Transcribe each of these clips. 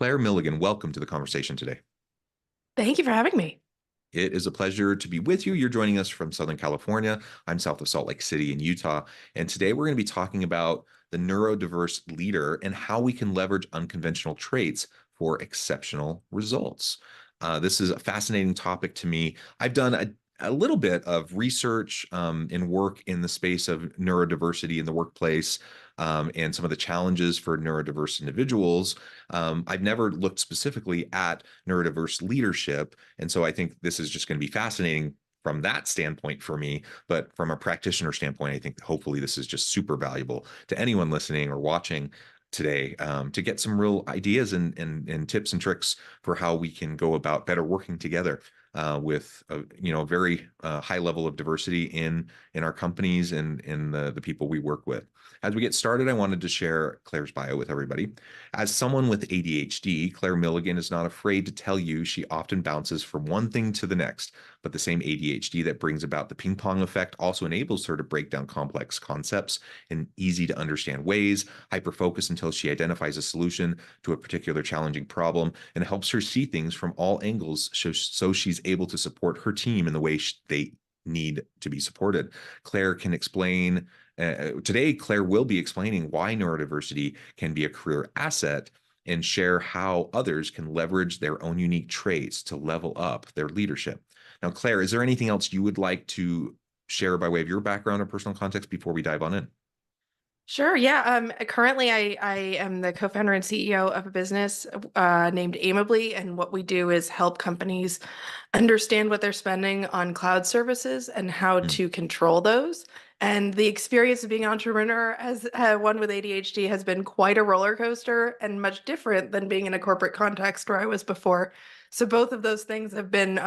Claire Milligan, welcome to the conversation today. Thank you for having me. It is a pleasure to be with you. You're joining us from Southern California. I'm south of Salt Lake City in Utah. And today we're going to be talking about the neurodiverse leader and how we can leverage unconventional traits for exceptional results. This is a fascinating topic to me. I've done a little bit of research and work in the space of neurodiversity in the workplace and some of the challenges for neurodiverse individuals. I've never looked specifically at neurodiverse leadership. And so I think this is just going to be fascinating from that standpoint for me. But from a practitioner standpoint, I think hopefully this is just super valuable to anyone listening or watching today to get some real ideas and tips and tricks for how we can go about better working together with a very high level of diversity in our companies and in the people we work with. As we get started, I wanted to share Claire's bio with everybody. As someone with ADHD, Claire Milligan is not afraid to tell you she often bounces from one thing to the next, but the same ADHD that brings about the ping pong effect also enables her to break down complex concepts in easy to understand ways, hyper-focus until she identifies a solution to a particular challenging problem, and helps her see things from all angles so she's able to support her team in the way they need to be supported. Claire can explain today, Claire will be explaining why neurodiversity can be a career asset and share how others can leverage their own unique traits to level up their leadership. Now, Claire, is there anything else you would like to share by way of your background or personal context before we dive on in? Sure. Yeah. Currently, I am the co-founder and CEO of a business named Aimably, and what we do is help companies understand what they're spending on cloud services and how to control those. And the experience of being an entrepreneur as one with ADHD has been quite a roller coaster and much different than being in a corporate context where I was before. So both of those things have been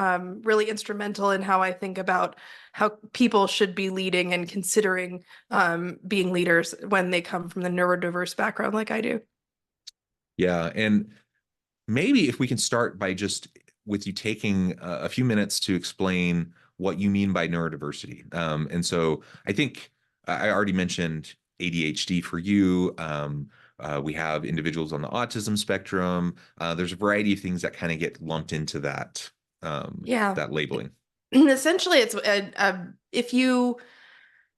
really instrumental in how I think about how people should be leading and considering being leaders when they come from the neurodiverse background like I do. Yeah, and maybe if we can start by just with you taking a few minutes to explain what you mean by neurodiversity. And so I think I already mentioned ADHD for you. We have individuals on the autism spectrum. There's a variety of things that kind of get lumped into Yeah. that labeling. Essentially, it's if you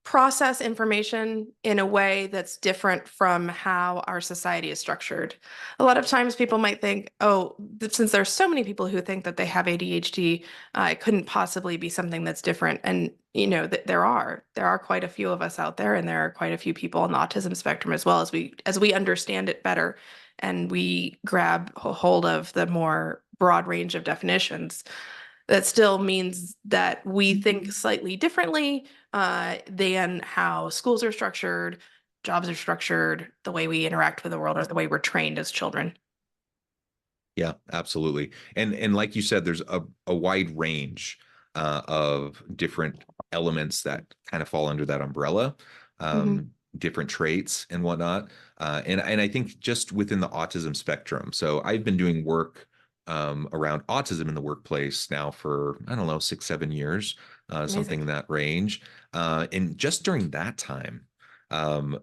process information in a way that's different from how our society is structured. A lot of times people might think, oh, since there's so many people who think that they have ADHD, it couldn't possibly be something that's different. And, there are quite a few of us out there, and there are quite a few people on the autism spectrum as well. As we understand it better and we grab hold of the more broad range of definitions, that still means that we think slightly differently than how schools are structured, jobs are structured, the way we interact with the world, or the way we're trained as children. Yeah, absolutely. And like you said, there's a wide range of different elements that kind of fall under that umbrella, Mm-hmm. different traits and whatnot. And I think just within the autism spectrum. So I've been doing work around autism in the workplace now for, I don't know, 6, 7 years, something Amazing. in that range. And just during that time, um,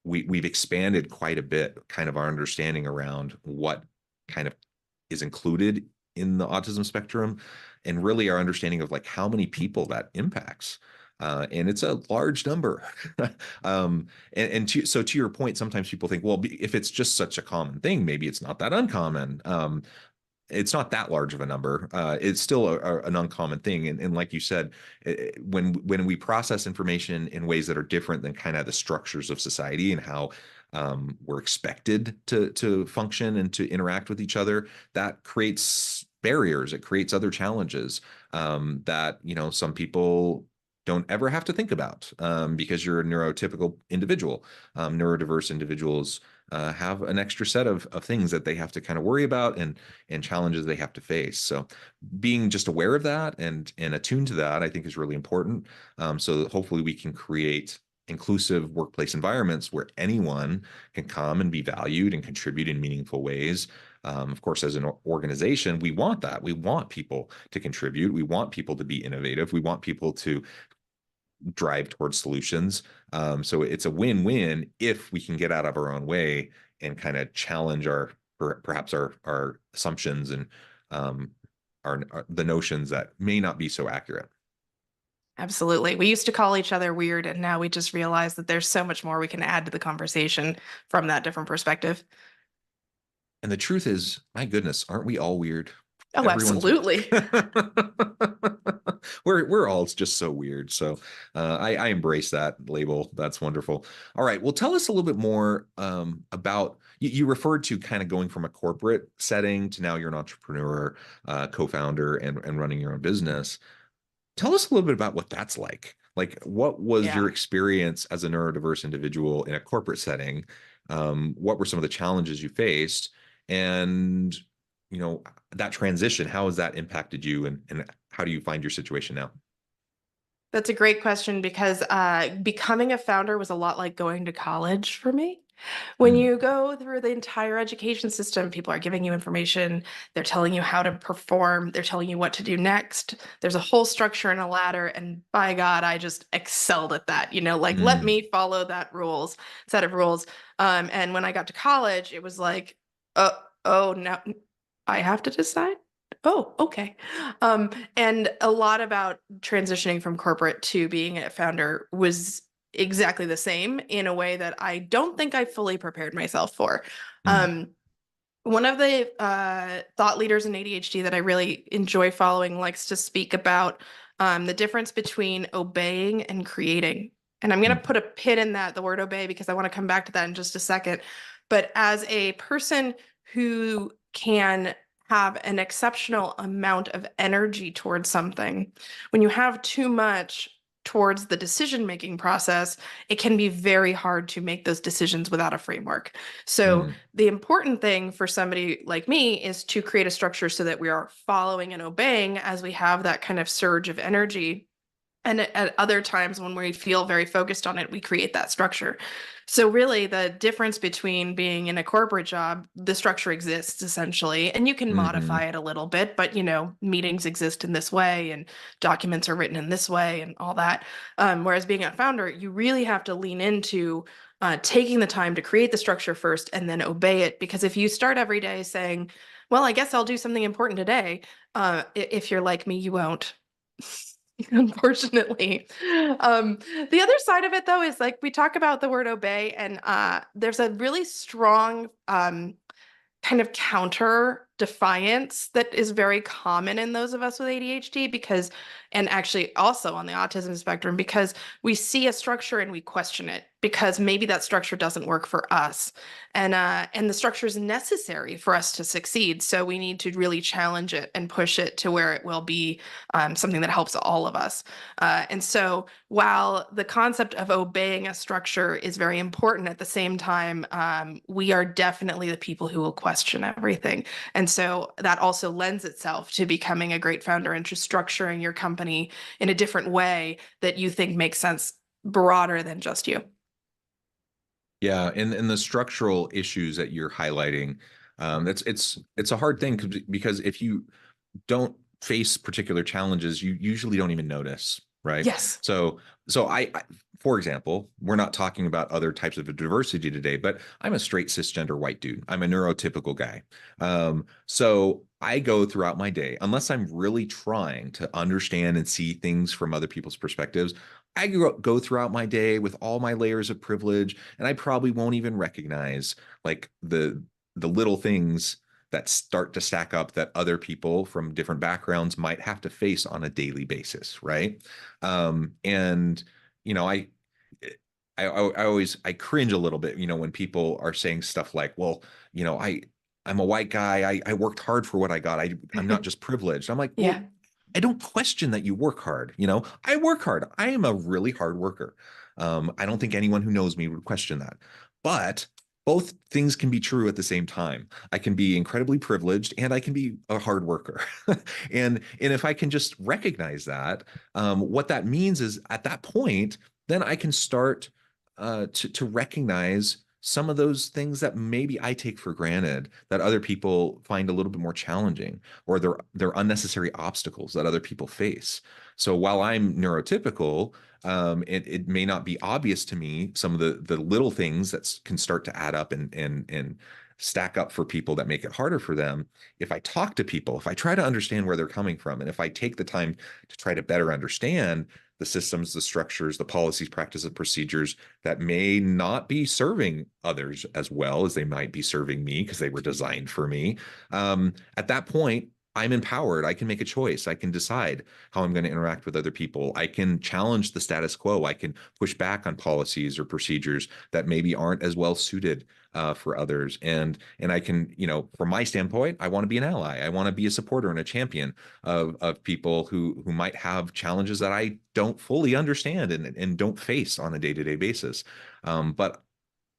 we've expanded quite a bit, kind of our understanding around what kind of is included in the autism spectrum, and really our understanding of like how many people that impacts. And it's a large number. So to your point, sometimes people think, well, if it's just such a common thing, maybe it's not that uncommon. It's not that large of a number. It's still an uncommon thing. And like you said, when we process information in ways that are different than kind of the structures of society and how we're expected to function and to interact with each other, that creates barriers. It creates other challenges that, some people don't ever have to think about because you're a neurotypical individual. Neurodiverse individuals have an extra set of things that they have to kind of worry about and challenges they have to face. So being just aware of that and attuned to that, I think is really important. So that hopefully we can create inclusive workplace environments where anyone can come and be valued and contribute in meaningful ways. Of course, as an organization, we want that. We want people to contribute. We want people to be innovative. We want people to drive towards solutions. So it's a win-win if we can get out of our own way and kind of challenge perhaps our assumptions and our the notions that may not be so accurate. Absolutely. We used to call each other weird, and now we just realize that there's so much more we can add to the conversation from that different perspective. And the truth is, my goodness, aren't we all weird? Oh, Everyone's absolutely. we're all just so weird. So I embrace that label. That's wonderful. All right. Well, tell us a little bit more about you referred to kind of going from a corporate setting to now you're an entrepreneur, co-founder, and running your own business. Tell us a little bit about what that's like. Like, what was Yeah. your experience as a neurodiverse individual in a corporate setting? What were some of the challenges you faced? And, you know, that transition, how has that impacted you? And how do you find your situation now? That's a great question because becoming a founder was a lot like going to college for me. When Mm, you go through the entire education system, people are giving you information, they're telling you how to perform, they're telling you what to do next. There's a whole structure and a ladder, and by God, I just excelled at that. Like let mm, me follow that set of rules. And when I got to college, it was like, oh, now I have to decide. Oh, okay. And a lot about transitioning from corporate to being a founder was exactly the same in a way that I don't think I fully prepared myself for. mm, Um, One of the thought leaders in ADHD that I really enjoy following likes to speak about the difference between obeying and creating. And I'm going to mm, put a pin in that, the word obey, because I want to come back to that in just a second. But as a person who can have an exceptional amount of energy towards something, when you have too much towards the decision-making process, it can be very hard to make those decisions without a framework. So mm, the important thing for somebody like me is to create a structure so that we are following and obeying as we have that kind of surge of energy. And at other times when we feel very focused on it, we create that structure. So really the difference between being in a corporate job, the structure exists essentially, and you can mm, modify it a little bit, but meetings exist in this way and documents are written in this way and all that. Whereas being a founder, you really have to lean into taking the time to create the structure first and then obey it. Because if you start every day saying, well, I guess I'll do something important today, if you're like me, you won't. Unfortunately. The other side of it, though, is like we talk about the word obey, and there's a really strong kind of counter defiance that is very common in those of us with ADHD and actually also on the autism spectrum, because we see a structure and we question it because maybe that structure doesn't work for us. And the structure is necessary for us to succeed. So we need to really challenge it and push it to where it will be something that helps all of us. And so while the concept of obeying a structure is very important, at the same time, we are definitely the people who will question everything. And so that also lends itself to becoming a great founder and just structuring your company in a different way that you think makes sense broader than just you. Yeah, and the structural issues that you're highlighting, it's a hard thing because if you don't face particular challenges, you usually don't even notice, right? Yes. So for example, we're not talking about other types of diversity today, but I'm a straight cisgender white dude. I'm a neurotypical guy. So I go throughout my day, unless I'm really trying to understand and see things from other people's perspectives, I go throughout my day with all my layers of privilege, and I probably won't even recognize like the little things that start to stack up that other people from different backgrounds might have to face on a daily basis, right? And you know, I always I cringe a little bit, when people are saying stuff like, "Well, I'm a white guy. I worked hard for what I got. I'm not just privileged." I'm like, Yeah. well, I don't question that you work hard. I work hard. I am a really hard worker. I don't think anyone who knows me would question that. But both things can be true at the same time. I can be incredibly privileged and I can be a hard worker. And if I can just recognize that, what that means is at that point, then I can start to recognize some of those things that maybe I take for granted that other people find a little bit more challenging, or they're unnecessary obstacles that other people face. So while I'm neurotypical, it may not be obvious to me some of the little things that can start to add up and stack up for people that make it harder for them. If I talk to people, if I try to understand where they're coming from, and if I take the time to try to better understand the systems, the structures, the policies, practices, and procedures that may not be serving others as well as they might be serving me because they were designed for me, at that point, I'm empowered. I can make a choice. I can decide how I'm going to interact with other people. I can challenge the status quo. I can push back on policies or procedures that maybe aren't as well suited for others. And I can, from my standpoint, I want to be an ally. I want to be a supporter and a champion of people who might have challenges that I don't fully understand and don't face on a day-to-day basis. But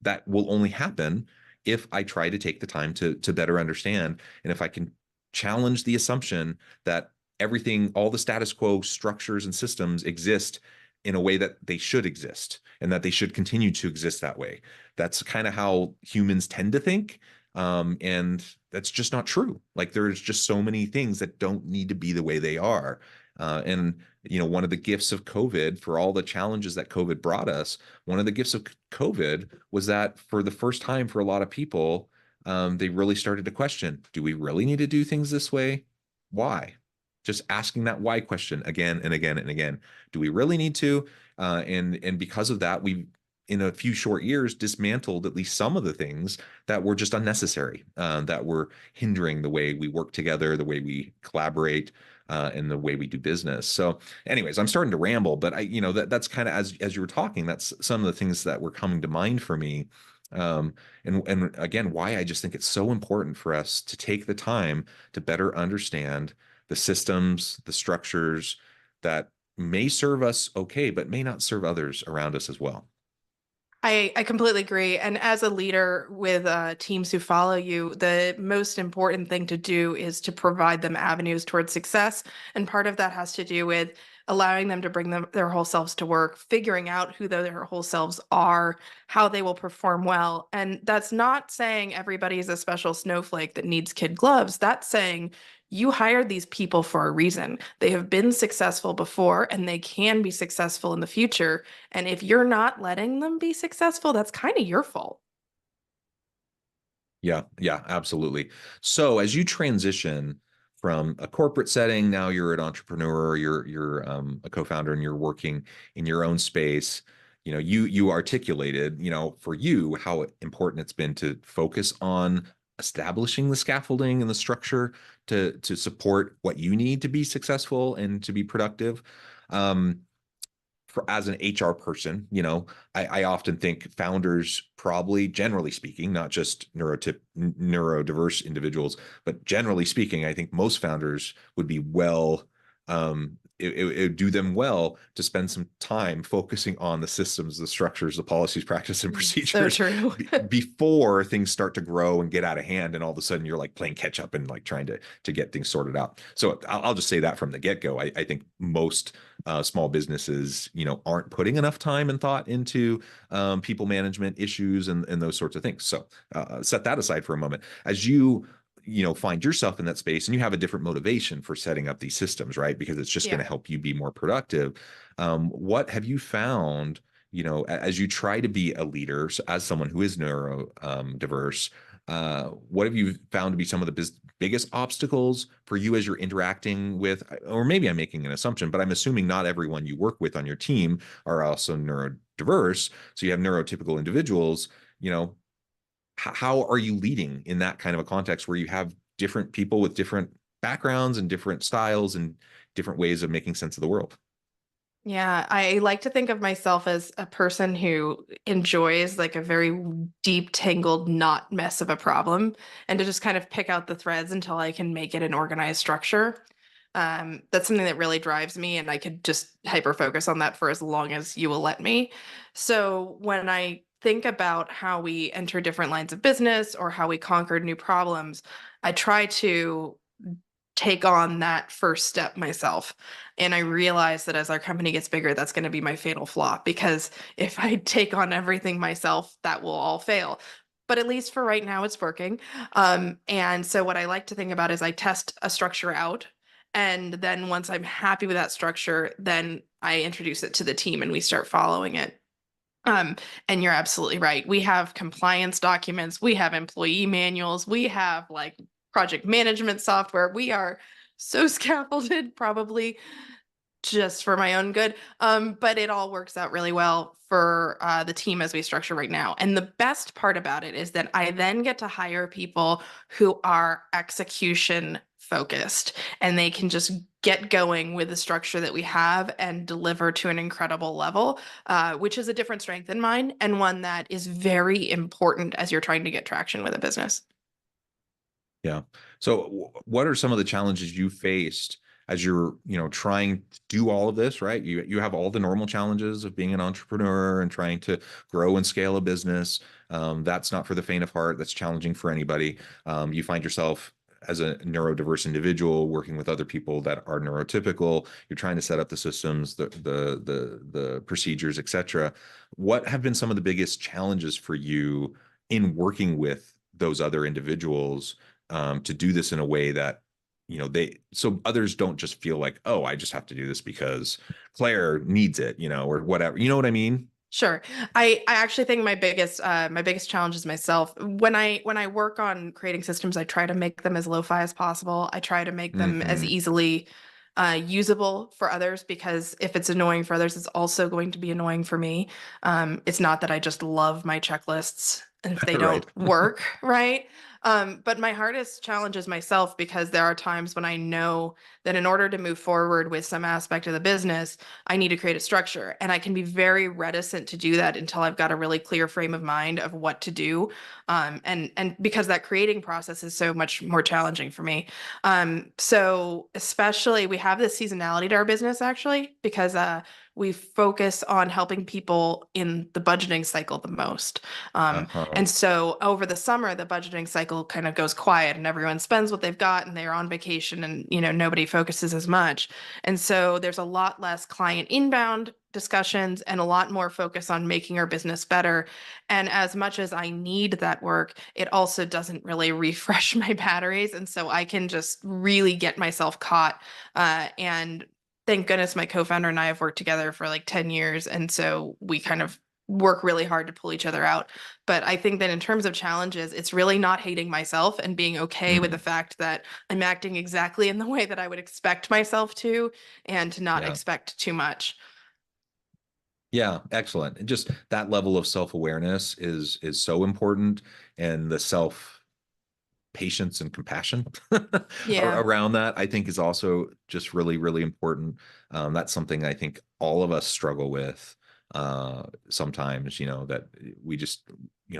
that will only happen if I try to take the time to better understand, and if I can challenge the assumption that everything, all the status quo structures and systems exist in a way that they should exist and that they should continue to exist that way. That's kind of how humans tend to think. And that's just not true. Like there's just so many things that don't need to be the way they are. And one of the gifts of COVID, for all the challenges that COVID brought us, one of the gifts of COVID was that for the first time for a lot of people, they really started to question, do we really need to do things this way? Why? Just asking that why question again and again and again. Do we really need to? And because of that, we, in a few short years, dismantled at least some of the things that were just unnecessary, that were hindering the way we work together, the way we collaborate, and the way we do business. So anyways, I'm starting to ramble, but that's kind of, as you were talking, that's some of the things that were coming to mind for me. And again, why I just think it's so important for us to take the time to better understand the systems, the structures that may serve us okay, but may not serve others around us as well. I completely agree. And as a leader with teams who follow you, the most important thing to do is to provide them avenues towards success. And part of that has to do with allowing them to bring their whole selves to work, figuring out who their whole selves are, how they will perform well. And that's not saying everybody is a special snowflake that needs kid gloves. That's saying you hired these people for a reason. They have been successful before and they can be successful in the future. And if you're not letting them be successful, that's kind of your fault. Yeah, absolutely. So as you transition from a corporate setting, now you're an entrepreneur, you're a co-founder, and you're working in your own space. You articulated, for you how important it's been to focus on establishing the scaffolding and the structure to support what you need to be successful and to be productive. As an HR person, I often think founders probably, generally speaking, not just neurodiverse individuals, but generally speaking, I think most founders would be it would do them well to spend some time focusing on the systems, the structures, the policies, practice, and So procedures true. before things start to grow and get out of hand, and all of a sudden you're like playing catch up and like trying to get things sorted out. So I'll just say that from the get-go. I think most small businesses, aren't putting enough time and thought into people management issues and those sorts of things. So set that aside for a moment. As you find yourself in that space and you have a different motivation for setting up these systems, right? Because it's just going to help you be more productive. What have you found, as you try to be a leader, so as someone who is neurodiverse, what have you found to be some of the biggest obstacles for you as you're interacting with, or maybe I'm making an assumption, but I'm assuming not everyone you work with on your team are also neurodiverse. So you have neurotypical individuals, how are you leading in that kind of a context where you have different people with different backgrounds and different styles and different ways of making sense of the world? Yeah, I like to think of myself as a person who enjoys like a very deep, tangled knot mess of a problem and to just kind of pick out the threads until I can make it an organized structure. That's something that really drives me, and I could just hyper focus on that for as long as you will let me. So when I think about how we enter different lines of business or how we conquered new problems, I try to take on that first step myself. And I realize that as our company gets bigger, that's going to be my fatal flaw, because if I take on everything myself, that will all fail. But at least for right now, it's working. And so what I like to think about is I test a structure out. And then once I'm happy with that structure, then I introduce it to the team and we start following it. Um, and you're absolutely right. We have compliance documents, we have employee manuals, we have like project management software. We are so scaffolded, probably just for my own good. But it all works out really well for the team as we structure right now. And the best part about it is that I then get to hire people who are execution focused and they can just get going with the structure that we have and deliver to an incredible level, which is a different strength than mine and one that is very important as you're trying to get traction with a business. Yeah. So what are some of the challenges you faced as you're, trying to do all of this, right? You have all the normal challenges of being an entrepreneur and trying to grow and scale a business. That's not for the faint of heart. That's challenging for anybody. You find yourself as a neurodiverse individual working with other people that are neurotypical. You're trying to set up the systems, the procedures, etc. What have been some of the biggest challenges for you in working with those other individuals, to do this in a way that, so others don't just feel like, oh, I just have to do this because Claire needs it, or whatever. You know what I mean? Sure. I actually think my biggest challenge is myself. When I work on creating systems, I try to make them as lo-fi as possible. I try to make them as Hmm. easily usable for others because if it's annoying for others, it's also going to be annoying for me. It's not that I just love my checklists and if they don't Right. work, right? But my hardest challenge is myself because there are times when I know that in order to move forward with some aspect of the business, I need to create a structure. And I can be very reticent to do that until I've got a really clear frame of mind of what to do. And because that creating process is so much more challenging for me. So especially we have this seasonality to our business actually, because we focus on helping people in the budgeting cycle the most. Uh-huh. And so over the summer, the budgeting cycle kind of goes quiet and everyone spends what they've got and they're on vacation and, nobody focuses as much. And so there's a lot less client inbound discussions and a lot more focus on making our business better. And as much as I need that work, it also doesn't really refresh my batteries. And so I can just really get myself caught. And thank goodness my co-founder and I have worked together for like 10 years. And so we kind of work really hard to pull each other out. But I think that in terms of challenges, it's really not hating myself and being okay with the Mhm. fact that I'm acting exactly in the way that I would expect myself to and to not Yeah. expect too much. Yeah, excellent. And just that level of self-awareness is so important, and the self patience and compassion Yeah. around that, I think, is also just really, really important. That's something I think all of us struggle with sometimes, that we just,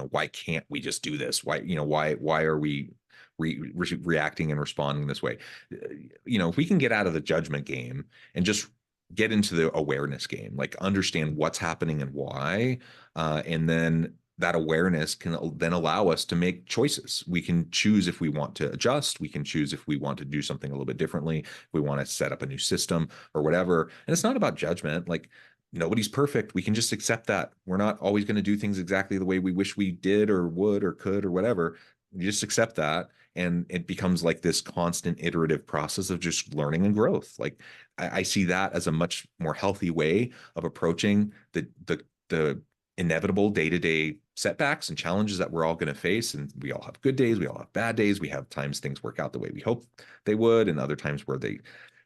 why can't we just do this? Why are we reacting and responding this way? If we can get out of the judgment game and just get into the awareness game, like understand what's happening and why, and then that awareness can then allow us to make choices. We can choose if we want to adjust. We can choose if we want to do something a little bit differently. If we want to set up a new system or whatever. And it's not about judgment. Like, nobody's perfect. We can just accept that. We're not always going to do things exactly the way we wish we did or would or could or whatever. You just accept that. And it becomes like this constant iterative process of just learning and growth. Like, I see that as a much more healthy way of approaching the inevitable day-to-day setbacks and challenges that we're all going to face. And we all have good days, we all have bad days. We have times things work out the way we hope they would, and other times where they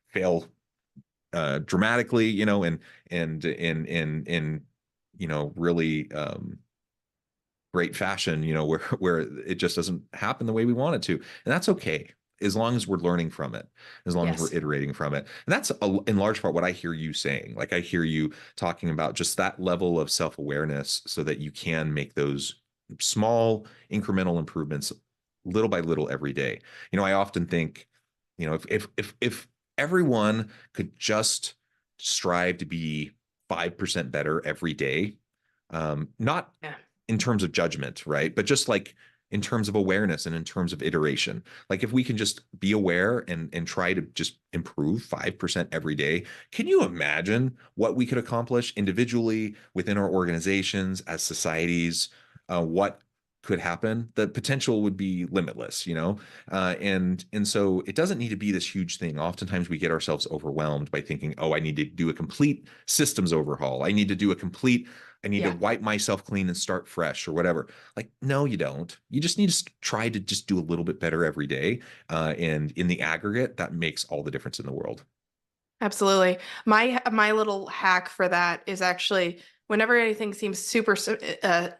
fail dramatically, and in really great fashion, where it just doesn't happen the way we want it to. And that's okay, as long as we're learning from it, as long as we're Yes. iterating from it. And that's in large part what I hear you saying. Like, I hear you talking about just that level of self-awareness so that you can make those small incremental improvements little by little every day. I often think, if everyone could just strive to be 5% better every day, not Yeah. in terms of judgment, right? But just like in terms of awareness and in terms of iteration. Like, if we can just be aware and try to just improve 5% every day, can you imagine what we could accomplish individually within our organizations, as societies? What could happen? The potential would be limitless, and so it doesn't need to be this huge thing. Oftentimes we get ourselves overwhelmed by thinking, oh, I need to do a complete systems overhaul. I need to do a complete I need to Yeah. wipe myself clean and start fresh or whatever. Like, no, you don't. You just need to try to just do a little bit better every day. And in the aggregate, that makes all the difference in the world. Absolutely. My little hack for that is actually whenever anything seems super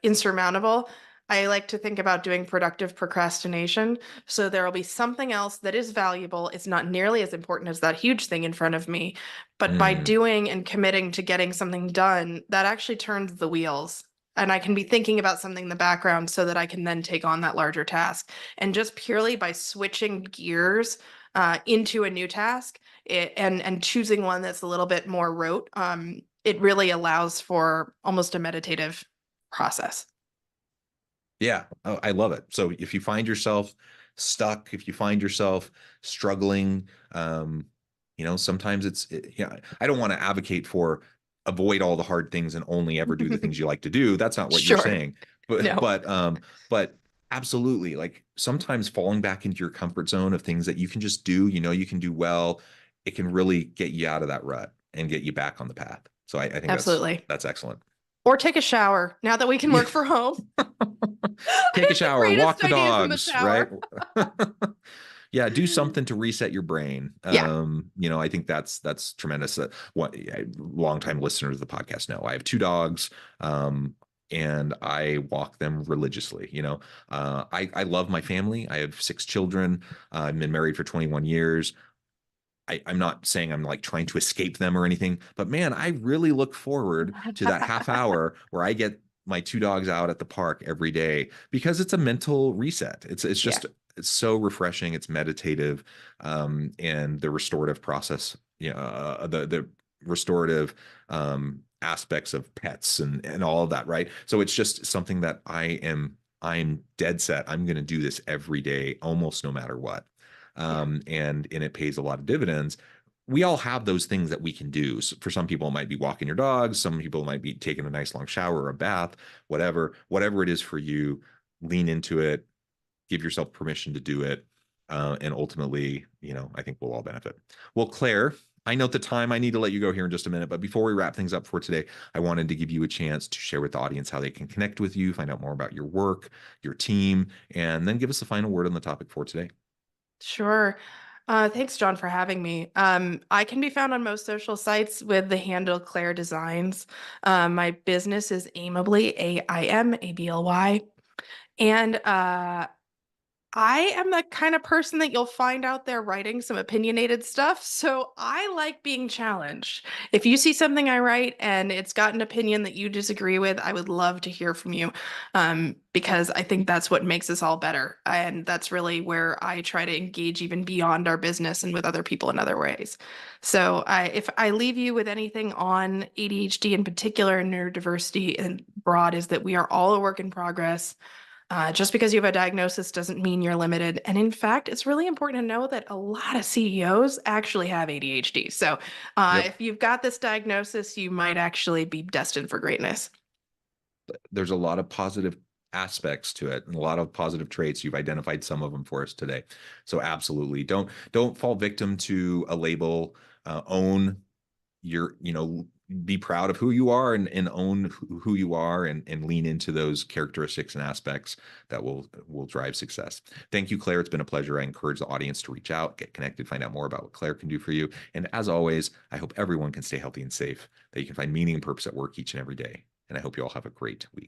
insurmountable, I like to think about doing productive procrastination. So there will be something else that is valuable. It's not nearly as important as that huge thing in front of me, but by Mm, doing and committing to getting something done, that actually turns the wheels. And I can be thinking about something in the background so that I can then take on that larger task. And just purely by switching gears into a new task, and choosing one that's a little bit more rote, it really allows for almost a meditative process. yeah, oh, I love it. So if you find yourself stuck, if you find yourself struggling, sometimes yeah, I don't want to advocate for avoid all the hard things and only ever do the things you like to do. That's not what you're Sure. saying. But No, but absolutely, like sometimes falling back into your comfort zone of things that you can just do, you can do well, it can really get you out of that rut and get you back on the path. So I think absolutely. that's excellent. Or take a shower now that we can Yeah. work from home. Take a The shower, walk greatest the ideas in the dogs, right? shower. Yeah, do something to reset your brain. Yeah. I think that's tremendous. What longtime listeners of the podcast know. I have two dogs, and I walk them religiously. I love my family. I have six children. I've been married for 21 years. I'm not saying I'm like trying to escape them or anything, but man, I really look forward to that half hour where I get my two dogs out at the park every day because it's a mental reset. It's Yeah. just it's so refreshing. It's meditative, and the restorative process, the restorative aspects of pets and all of that, right? So it's just something that I'm dead set. I'm going to do this every day, almost no matter what, Yeah. and it pays a lot of dividends. We all have those things that we can do. So for some people, it might be walking your dogs. Some people might be taking a nice long shower or a bath, whatever it is for you. Lean into it, give yourself permission to do it, and ultimately, I think we'll all benefit. Well, Claire, I know the time. I need to let you go here in just a minute, but before we wrap things up for today, I wanted to give you a chance to share with the audience how they can connect with you, find out more about your work, your team, and then give us the final word on the topic for today. Sure. Thanks, John, for having me. I can be found on most social sites with the handle Claire Designs. My business is Aimably, AIMABLY. And I am the kind of person that you'll find out there writing some opinionated stuff. So I like being challenged. If you see something I write and it's got an opinion that you disagree with, I would love to hear from you, because I think that's what makes us all better. And that's really where I try to engage even beyond our business and with other people in other ways. So if I leave you with anything on ADHD in particular and neurodiversity and broad, is that we are all a work in progress. Just because you have a diagnosis doesn't mean you're limited. And in fact, it's really important to know that a lot of CEOs actually have ADHD. So Yep. if you've got this diagnosis, you might actually be destined for greatness. There's a lot of positive aspects to it and a lot of positive traits. You've identified some of them for us today. So absolutely don't fall victim to a label. Own your, be proud of who you are and own who you are and lean into those characteristics and aspects that will drive success. Thank you, Claire. It's been a pleasure. I encourage the audience to reach out, get connected, find out more about what Claire can do for you. And as always, I hope everyone can stay healthy and safe, that you can find meaning and purpose at work each and every day. And I hope you all have a great week.